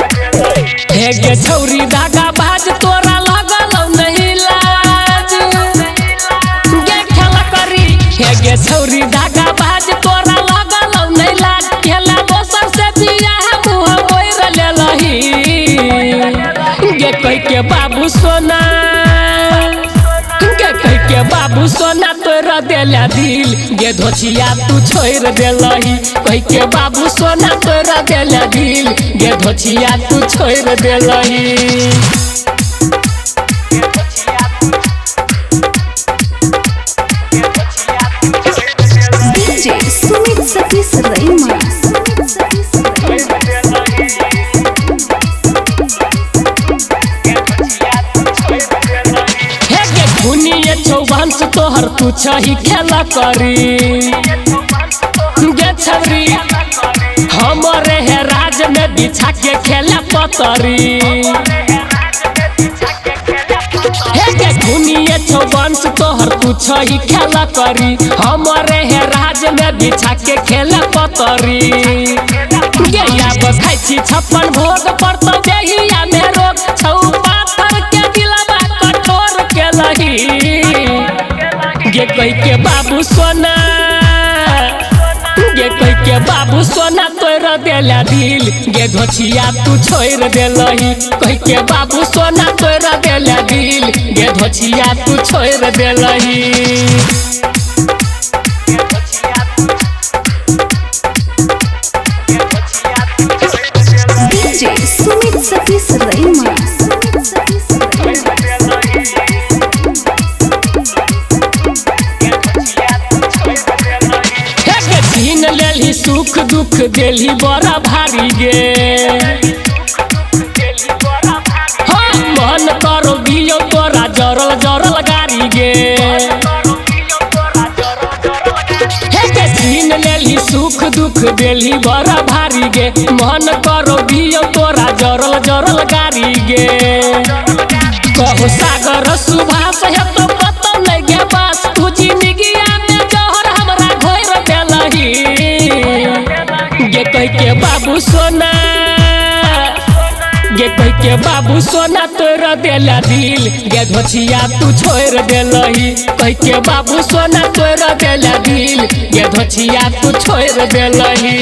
गे छौरी धागा बाज तोरा लगल नहीं लाज गे खेला करी गे छौरी धागा बाज तोरा लगल नहीं लाज खेला दोसर से बियाह मुँह मोर ले लही गे कह के बाबू सोना गे कह के बाबू सोना तोरा देला दिल गे धोचिया तू छोड़ देलही कह के बाबू सोना तोरा देला दिल गे धोचिया तू छोड़ देलही। DJ Sumit Satish Raima चौबंश तोहर तू छही खेला करी गे छौरी हमरे है राज में बिछा के खेला पतरी गे खुनिए चौबंश तोहर तू छही खेला करी हमरे है राज में बिछा के खेला पतरी गे अब खाई छी 56 भोग पर तो देहिया में रोग छौ पाथर के दिलवा कठोर के लही गे कह के बाबू सोना गे कह के बाबू सोना तोरा देला दिल गे धोचिया तू छोड़ देलही कह के बाबू सोना तोरा देला दिल गे धोचिया तू छोड़ देलही। DJ Sumit Satish Raima छीन लेली सुख दुख देली बड़ा भारी गे मन करो दियो तोरा जरल जरल गारी गे छीन लेली सुख दुख देली बड़ा भारी गे मन करो दियो तोरा जरल जरल गारी गे कहो सागर सुभाष है तो पता नहीं गे बस तू जिंदगिया में जहर हमरा घोर देलही गे कह के बाबू सोना गे कह के बाबू सोना तोरा देला दिल गे धोचिया तू छोड़ देलही कह के बाबू सोना तोरा देला दिल गे धोचिया तू छोड़ देलही।